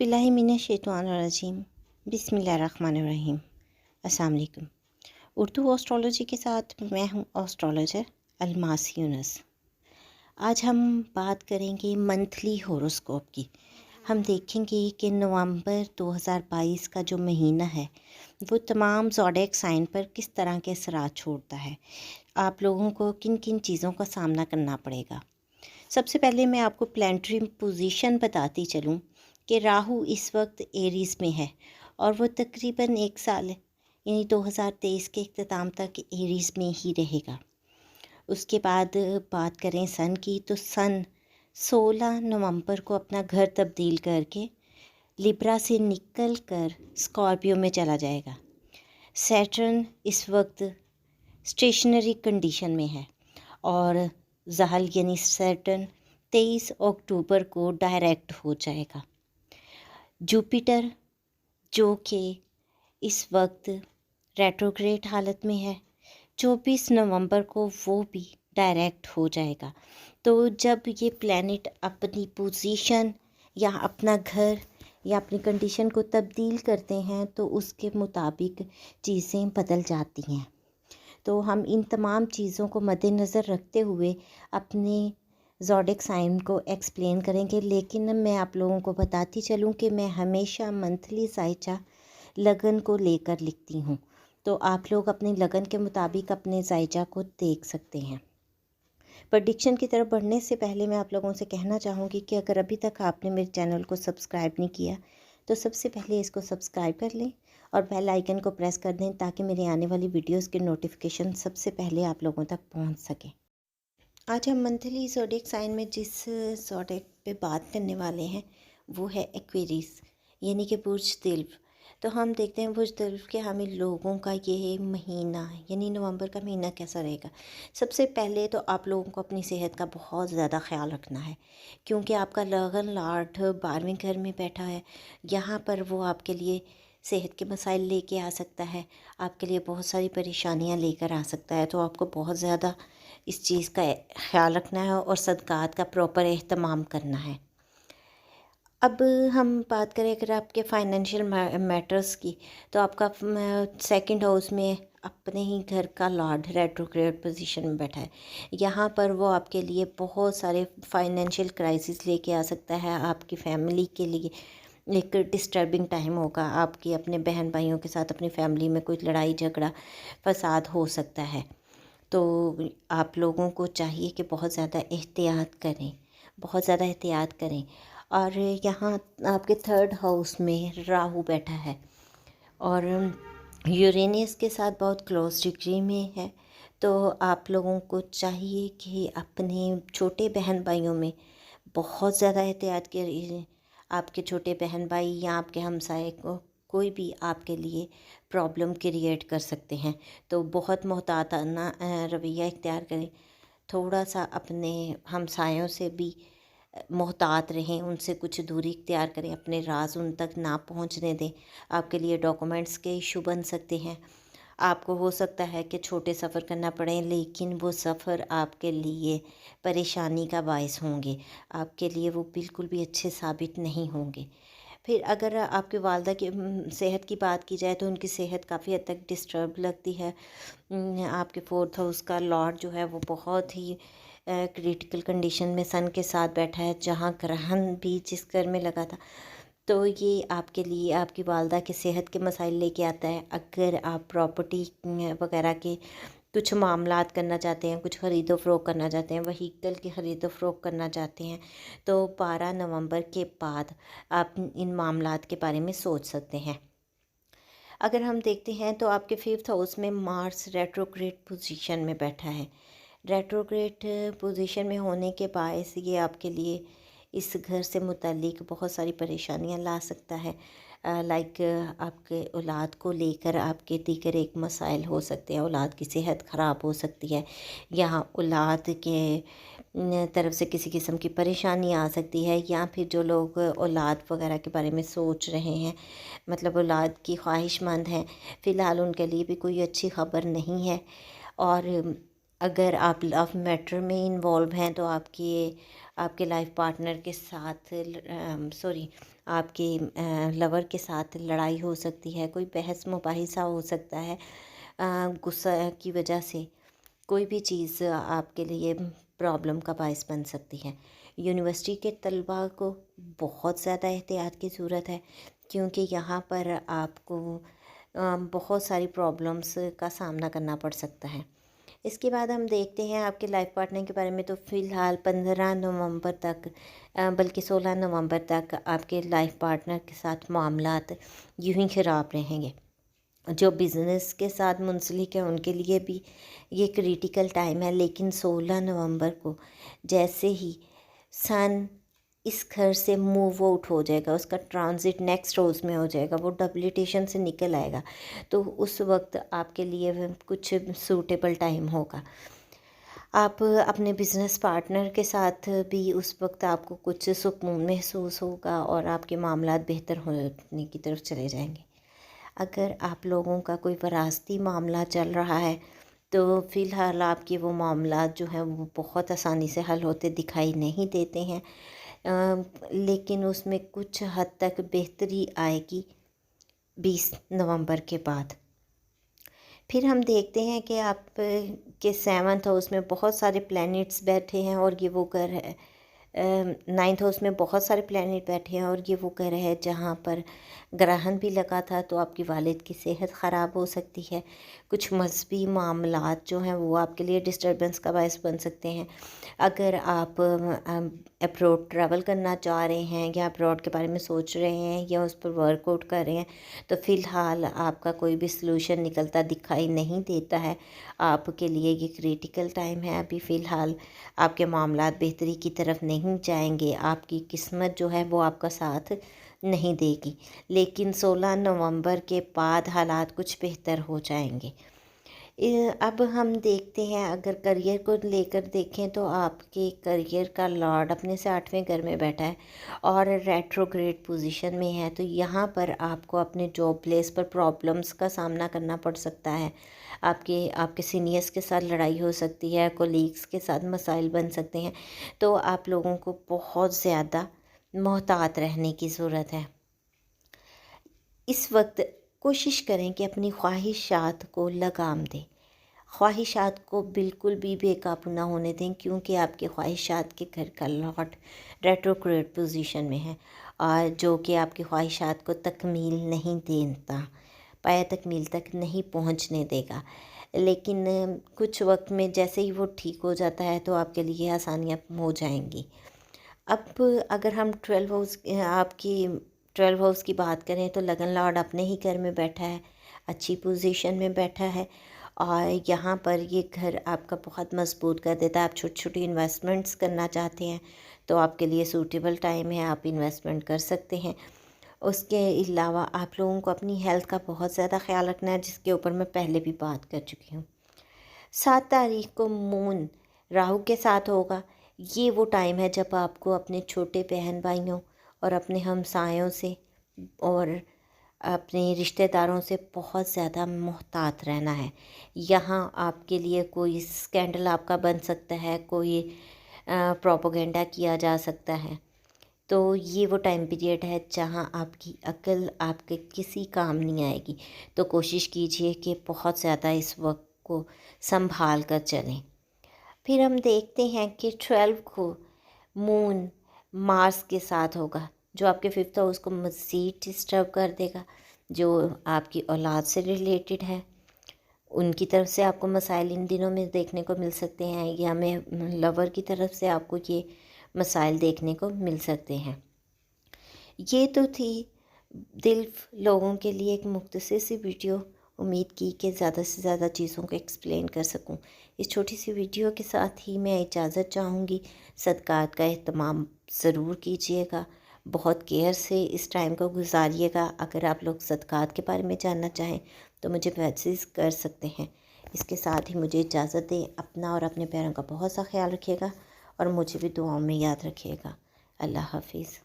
औज़ुबिल्लाहिमिनश्शैतानिर्रजीम बिस्मिल्लाहिर्रहमानिर्रहीम। अस्सलाम वालेकुम। उर्दू एस्ट्रोलॉजी के साथ मैं हूँ एस्ट्रोलॉजर अलमास यूनुस। आज हम बात करेंगे मंथली होरोस्कोप की। हम देखेंगे कि नवंबर 2022 का जो महीना है वो तमाम ज़ोडिएक साइन पर किस तरह के असरात छोड़ता है। आप लोगों को किन किन चीज़ों का सामना करना पड़ेगा। सबसे पहले मैं आपको प्लैनेटरी पोजीशन बताती चलूँ कि राहु इस वक्त एरीज़ में है और वो तकरीबन एक साल यानी 2023 के अख्ताम तक एरीज़ में ही रहेगा। उसके बाद बात करें सन की, तो सन 16 नवंबर को अपना घर तब्दील करके लिब्रा से निकल कर स्कॉर्पियो में चला जाएगा। सैटर्न इस वक्त स्टेशनरी कंडीशन में है और ज़हल यानी सैटर्न 23 अक्टूबर को डायरेक्ट हो जाएगा। जुपिटर जो कि इस वक्त रेट्रोग्रेड हालत में है, 24 नवंबर को वो भी डायरेक्ट हो जाएगा। तो जब ये प्लैनेट अपनी पोजीशन या अपना घर या अपनी कंडीशन को तब्दील करते हैं तो उसके मुताबिक चीज़ें बदल जाती हैं। तो हम इन तमाम चीज़ों को मद्देनज़र रखते हुए अपने ज़ोडिएक साइन को एक्सप्लेन करेंगे। लेकिन मैं आप लोगों को बताती चलूँ कि मैं हमेशा मंथली ज़ायचा लगन को लेकर लिखती हूँ, तो आप लोग अपनी लगन के मुताबिक अपने ज़ायचा को देख सकते हैं। प्रेडिक्शन की तरफ बढ़ने से पहले मैं आप लोगों से कहना चाहूँगी कि अगर अभी तक आपने मेरे चैनल को सब्सक्राइब नहीं किया तो सबसे पहले इसको सब्सक्राइब कर लें और बेल आइकन को प्रेस कर दें ताकि मेरे आने वाली वीडियोस के नोटिफिकेशन सबसे पहले आप लोगों तक पहुंच सके। आज हम मंथली ज़ोडिएक साइन में जिस ज़ोडिएक पे बात करने वाले हैं वो है एक्वेरियस यानी कि बुर्ज तिल्व। तो हम देखते हैं बुर्ज तिल्व के हमें लोगों का ये महीना यानी नवंबर का महीना कैसा रहेगा। सबसे पहले तो आप लोगों को अपनी सेहत का बहुत ज़्यादा ख्याल रखना है, क्योंकि आपका लगन लॉर्ड 12वें घर में बैठा है। यहाँ पर वो आपके लिए सेहत के मसाइल लेके आ सकता है, आपके लिए बहुत सारी परेशानियाँ लेकर आ सकता है। तो आपको बहुत ज़्यादा इस चीज़ का ख्याल रखना है और सदक़ात का प्रॉपर एहतमाम करना है। अब हम बात करें अगर आपके फाइनेंशियल मैटर्स की, तो आपका सेकंड हाउस में अपने ही घर का लॉर्ड रेट्रोग्रेड पोजीशन में बैठा है। यहाँ पर वो आपके लिए बहुत सारे फाइनेंशियल क्राइसिस लेके आ सकता है। आपकी फैमिली के लिए एक डिस्टर्बिंग टाइम होगा। आपकी अपने बहन भाइयों के साथ अपनी फैमिली में कोई लड़ाई झगड़ा फसाद हो सकता है। तो आप लोगों को चाहिए कि बहुत ज़्यादा एहतियात करें, बहुत ज़्यादा एहतियात करें। और यहाँ आपके थर्ड हाउस में राहु बैठा है और यूरेनियस के साथ बहुत क्लोज डिग्री में है। तो आप लोगों को चाहिए कि अपने छोटे बहन भाइयों में बहुत ज़्यादा एहतियात करिए। आपके छोटे बहन भाई या आपके हमसाए को कोई भी आपके लिए प्रॉब्लम क्रिएट कर सकते हैं, तो बहुत मोहताताना रवैया इख्तियार करें। थोड़ा सा अपने हमसायों से भी मोहतात रहें, उनसे कुछ दूरी इख्तियार करें, अपने राज उन तक ना पहुंचने दें। आपके लिए डॉक्यूमेंट्स के इशू बन सकते हैं। आपको हो सकता है कि छोटे सफ़र करना पड़े, लेकिन वो सफ़र आपके लिए परेशानी का बायस होंगे, आपके लिए वो बिल्कुल भी अच्छे साबित नहीं होंगे। फिर अगर आपके वालदा की सेहत की बात की जाए तो उनकी सेहत काफ़ी हद तक डिस्टर्ब लगती है। आपके फोर्थ हाउस का लॉर्ड जो है वो बहुत ही क्रिटिकल कंडीशन में सन के साथ बैठा है, जहाँ ग्रहण भी जिस घर में लगा था। तो ये आपके लिए आपकी वालदा के सेहत के मसाइल लेके आता है। अगर आप प्रॉपर्टी वगैरह के कुछ मामलात करना चाहते हैं, कुछ ख़रीदो फ़रोख्त करना चाहते हैं, व्हीकल की ख़रीदो फ़रोख्त करना चाहते हैं, तो 12 नवंबर के बाद आप इन मामलात के बारे में सोच सकते हैं। अगर हम देखते हैं तो आपके फिफ्थ हाउस में मार्स रेट्रोग्रेड पोजीशन में बैठा है। रेट्रोग्रेड पोजीशन में होने के बायस ये आपके लिए इस घर से मुतालिक बहुत सारी परेशानियां ला सकता है। लाइक आपके औलाद को लेकर आपके दीगर एक मसाइल हो सकते हैं, औलाद की सेहत ख़राब हो सकती है, यहाँ औलाद के तरफ से किसी किस्म की परेशानी आ सकती है, या फिर जो लोग औलाद वगैरह के बारे में सोच रहे हैं, मतलब औलाद की ख्वाहिशमंद हैं, फ़िलहाल उनके लिए भी कोई अच्छी ख़बर नहीं है। और अगर आप लव मैटर में इन्वॉल्व हैं तो आपकी آپ کے لائف پارٹنر کے ساتھ آپ کے لور کے ساتھ لڑائی ہو سکتی ہے، کوئی بحث مباحثہ ہو سکتا ہے، غصہ کی وجہ سے کوئی بھی چیز آپ کے لیے پرابلم کا باعث بن سکتی ہے۔ یونیورسٹی کے طلباء کو بہت زیادہ احتیاط کی ضرورت ہے، کیونکہ یہاں پر آپ کو بہت ساری پرابلمس کا سامنا کرنا پڑ سکتا ہے۔ اس کے بعد ہم دیکھتے ہیں آپ کے لائف پارٹنر کے بارے میں، تو فی الحال 15 نومبر تک بلکہ 16 نومبر تک آپ کے لائف پارٹنر کے ساتھ معاملات یوں ہی خراب رہیں گے۔ جو بزنس کے ساتھ منسلک ہیں ان کے لیے بھی یہ کریٹیکل ٹائم ہے، لیکن 16 نومبر کو جیسے ہی سن اس گھر سے موو آؤٹ ہو جائے گا، اس کا ٹرانزٹ نیکسٹ روز میں ہو جائے گا، وہ ڈبلیٹیشن سے نکل آئے گا، تو اس وقت آپ کے لیے کچھ سوٹیبل ٹائم ہوگا۔ آپ اپنے بزنس پارٹنر کے ساتھ بھی اس وقت آپ کو کچھ سکون محسوس ہوگا اور آپ کے معاملات بہتر ہونے کی طرف چلے جائیں گے۔ اگر آپ لوگوں کا کوئی وراثتی معاملہ چل رہا ہے تو فی الحال آپ کے وہ معاملات جو ہیں وہ بہت آسانی سے حل ہوتے دکھائی نہیں دیتے ہیں، لیکن اس میں کچھ حد تک بہتری آئے گی 20 نومبر کے بعد۔ پھر ہم دیکھتے ہیں کہ آپ کے 7th ہاؤس میں بہت سارے پلینٹس بیٹھے ہیں، اور یہ وہ گھر ہے 9th ہاؤس میں بہت سارے پلینٹ بیٹھے ہیں، اور یہ وہ گھر ہے جہاں پر گرہن بھی لگا تھا، تو آپ کی والد کی صحت خراب ہو سکتی ہے۔ کچھ مذہبی معاملات جو ہیں وہ آپ کے لیے ڈسٹربنس کا باعث بن سکتے ہیں۔ اگر آپ اپروڈ ٹریول کرنا چاہ رہے ہیں یا اپروڈ کے بارے میں سوچ رہے ہیں یا اس پر ورک آؤٹ کر رہے ہیں، تو فی الحال آپ کا کوئی بھی سلوشن نکلتا دکھائی نہیں دیتا ہے۔ آپ کے لیے یہ کریٹیکل ٹائم ہے، ابھی فی الحال آپ کے معاملات بہتری کی طرف نہیں جائیں گے، آپ کی قسمت جو ہے وہ آپ کا ساتھ نہیں دے گی، لیکن 16 نومبر کے بعد حالات کچھ بہتر ہو جائیں گے۔ اب ہم دیکھتے ہیں اگر کریئر کو لے کر دیکھیں تو آپ کے کریئر کا لارڈ اپنے سے 8ویں گھر میں بیٹھا ہے اور ریٹروگریڈ پوزیشن میں ہے، تو یہاں پر آپ کو اپنے جاب پلیس پر پرابلمس کا سامنا کرنا پڑ سکتا ہے۔ آپ کے سینئرس کے ساتھ لڑائی ہو سکتی ہے، کولیگس کے ساتھ مسائل بن سکتے ہیں، تو آپ لوگوں کو بہت زیادہ محتاط رہنے کی ضرورت ہے۔ اس وقت کوشش کریں کہ اپنی خواہشات کو لگام دیں، خواہشات کو بالکل بھی بے قابو نہ ہونے دیں، کیونکہ آپ کے خواہشات کے گھر کا لارڈ ریٹروگریڈ پوزیشن میں ہے، اور جو کہ آپ کی خواہشات کو تکمیل نہیں دیتا، پایہ تکمیل تک نہیں پہنچنے دے گا، لیکن کچھ وقت میں جیسے ہی وہ ٹھیک ہو جاتا ہے تو آپ کے لیے آسانیاں ہو جائیں گی۔ اب اگر ہم 12 ہاؤس کی بات کریں تو لگن لارڈ اپنے ہی گھر میں بیٹھا ہے، اچھی پوزیشن میں بیٹھا ہے، اور یہاں پر یہ گھر آپ کا بہت مضبوط کر دیتا ہے۔ آپ چھوٹی چھوٹی انویسٹمنٹس کرنا چاہتے ہیں تو آپ کے لیے سوٹیبل ٹائم ہے، آپ انویسٹمنٹ کر سکتے ہیں۔ اس کے علاوہ آپ لوگوں کو اپنی ہیلتھ کا بہت زیادہ خیال رکھنا ہے، جس کے اوپر میں پہلے بھی بات کر چکی ہوں۔ 7 تاریخ کو مون راہو کے ساتھ ہوگا، یہ وہ ٹائم ہے جب آپ کو اپنے چھوٹے بہن بھائیوں اور اپنے ہمسایوں سے اور اپنے رشتہ داروں سے بہت زیادہ محتاط رہنا ہے۔ یہاں آپ کے لیے کوئی اسکینڈل آپ کا بن سکتا ہے، کوئی پروپیگنڈا کیا جا سکتا ہے، تو یہ وہ ٹائم پیریڈ ہے جہاں آپ کی عقل آپ کے کسی کام نہیں آئے گی، تو کوشش کیجئے کہ بہت زیادہ اس وقت کو سنبھال کر چلیں۔ پھر ہم دیکھتے ہیں کہ 12 کو مون مارس کے ساتھ ہوگا، جو آپ کے 5th ہاؤس کو مزید ڈسٹرب کر دے گا، جو آپ کی اولاد سے ریلیٹڈ ہے، ان کی طرف سے آپ کو مسائل ان دنوں میں دیکھنے کو مل سکتے ہیں، یا میں لور کی طرف سے آپ کو یہ مسائل دیکھنے کو مل سکتے ہیں۔ یہ تو تھی دل لوگوں کے لیے ایک مختصر سی ویڈیو، امید کی کہ زیادہ سے زیادہ چیزوں کو ایکسپلین کر سکوں۔ اس چھوٹی سی ویڈیو کے ساتھ ہی میں اجازت چاہوں گی۔ صدقات کا اہتمام ضرور کیجیے گا، بہت کیئر سے اس ٹائم کو گزاریے گا۔ اگر آپ لوگ صدقات کے بارے میں جاننا چاہیں تو مجھے میسیج کر سکتے ہیں۔ اس کے ساتھ ہی مجھے اجازت دیں، اپنا اور اپنے پیاروں کا بہت سا خیال رکھیے گا، اور مجھے بھی دعاؤں میں یاد رکھیے گا۔ اللہ حافظ۔